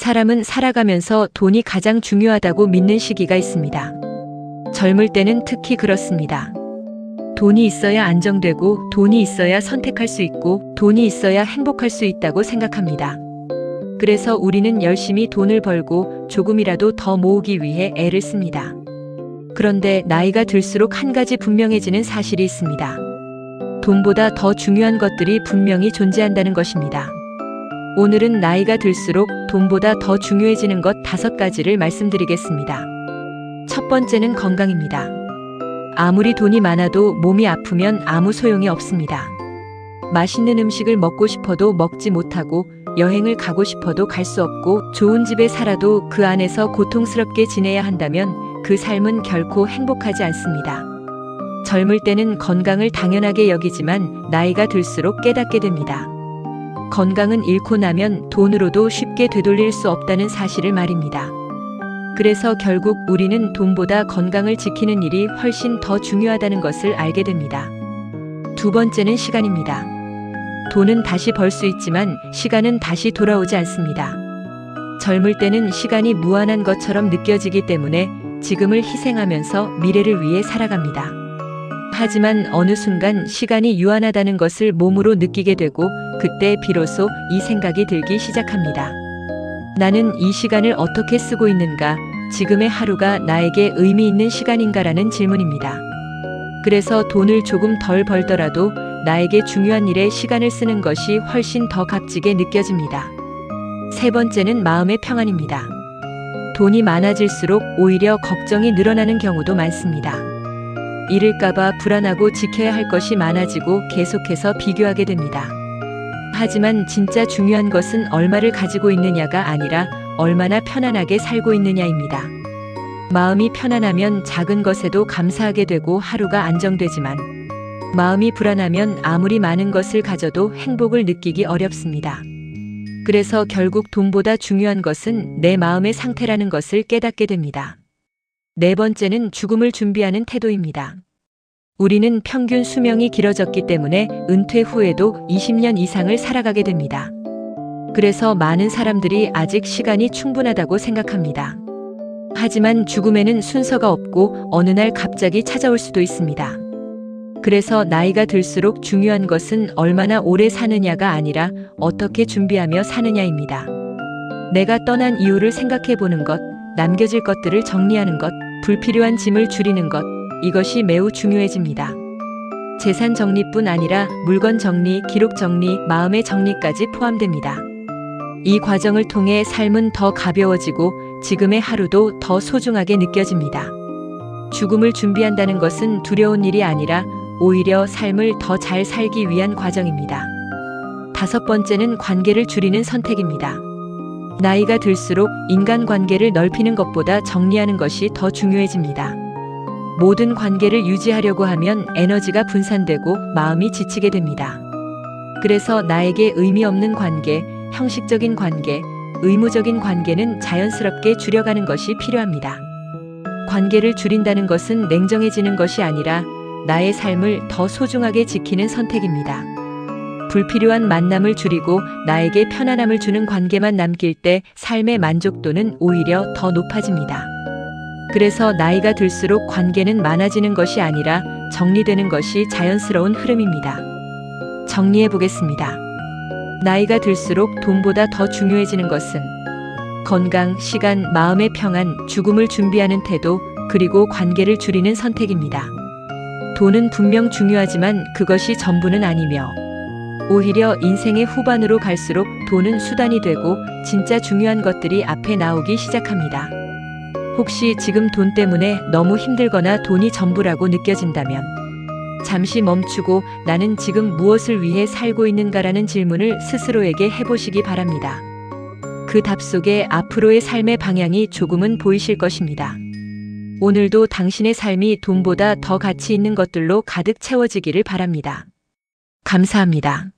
사람은 살아가면서 돈이 가장 중요하다고 믿는 시기가 있습니다. 젊을 때는 특히 그렇습니다. 돈이 있어야 안정되고 돈이 있어야 선택할 수 있고 돈이 있어야 행복할 수 있다고 생각합니다. 그래서 우리는 열심히 돈을 벌고 조금이라도 더 모으기 위해 애를 씁니다. 그런데 나이가 들수록 한 가지 분명해지는 사실이 있습니다. 돈보다 더 중요한 것들이 분명히 존재한다는 것입니다. 오늘은 나이가 들수록 돈보다 더 중요해지는 것 5가지를 말씀드리겠습니다. 첫 번째는 건강입니다. 아무리 돈이 많아도 몸이 아프면 아무 소용이 없습니다. 맛있는 음식을 먹고 싶어도 먹지 못하고 여행을 가고 싶어도 갈 수 없고 좋은 집에 살아도 그 안에서 고통스럽게 지내야 한다면 그 삶은 결코 행복하지 않습니다. 젊을 때는 건강을 당연하게 여기지만 나이가 들수록 깨닫게 됩니다. 건강은 잃고 나면 돈으로도 쉽게 되돌릴 수 없다는 사실을 말입니다. 그래서 결국 우리는 돈보다 건강을 지키는 일이 훨씬 더 중요하다는 것을 알게 됩니다. 두 번째는 시간입니다. 돈은 다시 벌 수 있지만 시간은 다시 돌아오지 않습니다. 젊을 때는 시간이 무한한 것처럼 느껴지기 때문에 지금을 희생하면서 미래를 위해 살아갑니다. 하지만 어느 순간 시간이 유한하다는 것을 몸으로 느끼게 되고 그때 비로소 이 생각이 들기 시작합니다. 나는 이 시간을 어떻게 쓰고 있는가? 지금의 하루가 나에게 의미 있는 시간인가라는 질문입니다. 그래서 돈을 조금 덜 벌더라도 나에게 중요한 일에 시간을 쓰는 것이 훨씬 더 값지게 느껴집니다. 세 번째는 마음의 평안입니다. 돈이 많아질수록 오히려 걱정이 늘어나는 경우도 많습니다. 잃을까봐 불안하고 지켜야 할 것이 많아지고 계속해서 비교하게 됩니다. 하지만 진짜 중요한 것은 얼마를 가지고 있느냐가 아니라 얼마나 편안하게 살고 있느냐입니다. 마음이 편안하면 작은 것에도 감사하게 되고 하루가 안정되지만 마음이 불안하면 아무리 많은 것을 가져도 행복을 느끼기 어렵습니다. 그래서 결국 돈보다 중요한 것은 내 마음의 상태라는 것을 깨닫게 됩니다. 네 번째는 죽음을 준비하는 태도입니다. 우리는 평균 수명이 길어졌기 때문에 은퇴 후에도 20년 이상을 살아가게 됩니다. 그래서 많은 사람들이 아직 시간이 충분하다고 생각합니다. 하지만 죽음에는 순서가 없고 어느 날 갑자기 찾아올 수도 있습니다. 그래서 나이가 들수록 중요한 것은 얼마나 오래 사느냐가 아니라 어떻게 준비하며 사느냐입니다. 내가 떠난 이유를 생각해 보는 것, 남겨질 것들을 정리하는 것, 불필요한 짐을 줄이는 것, 이것이 매우 중요해집니다. 재산 정리뿐 아니라 물건 정리, 기록 정리, 마음의 정리까지 포함됩니다. 이 과정을 통해 삶은 더 가벼워지고 지금의 하루도 더 소중하게 느껴집니다. 죽음을 준비한다는 것은 두려운 일이 아니라 오히려 삶을 더 잘 살기 위한 과정입니다. 다섯 번째는 관계를 줄이는 선택입니다. 나이가 들수록 인간관계를 넓히는 것보다 정리하는 것이 더 중요해집니다. 모든 관계를 유지하려고 하면 에너지가 분산되고 마음이 지치게 됩니다. 그래서 나에게 의미 없는 관계, 형식적인 관계, 의무적인 관계는 자연스럽게 줄여가는 것이 필요합니다. 관계를 줄인다는 것은 냉정해지는 것이 아니라 나의 삶을 더 소중하게 지키는 선택입니다. 불필요한 만남을 줄이고 나에게 편안함을 주는 관계만 남길 때 삶의 만족도는 오히려 더 높아집니다. 그래서 나이가 들수록 관계는 많아지는 것이 아니라 정리되는 것이 자연스러운 흐름입니다. 정리해 보겠습니다. 나이가 들수록 돈보다 더 중요해지는 것은 건강, 시간, 마음의 평안, 죽음을 준비하는 태도, 그리고 관계를 줄이는 선택입니다. 돈은 분명 중요하지만 그것이 전부는 아니며 오히려 인생의 후반으로 갈수록 돈은 수단이 되고 진짜 중요한 것들이 앞에 나오기 시작합니다. 혹시 지금 돈 때문에 너무 힘들거나 돈이 전부라고 느껴진다면 잠시 멈추고 나는 지금 무엇을 위해 살고 있는가라는 질문을 스스로에게 해보시기 바랍니다. 그 답 속에 앞으로의 삶의 방향이 조금은 보이실 것입니다. 오늘도 당신의 삶이 돈보다 더 가치 있는 것들로 가득 채워지기를 바랍니다. 감사합니다.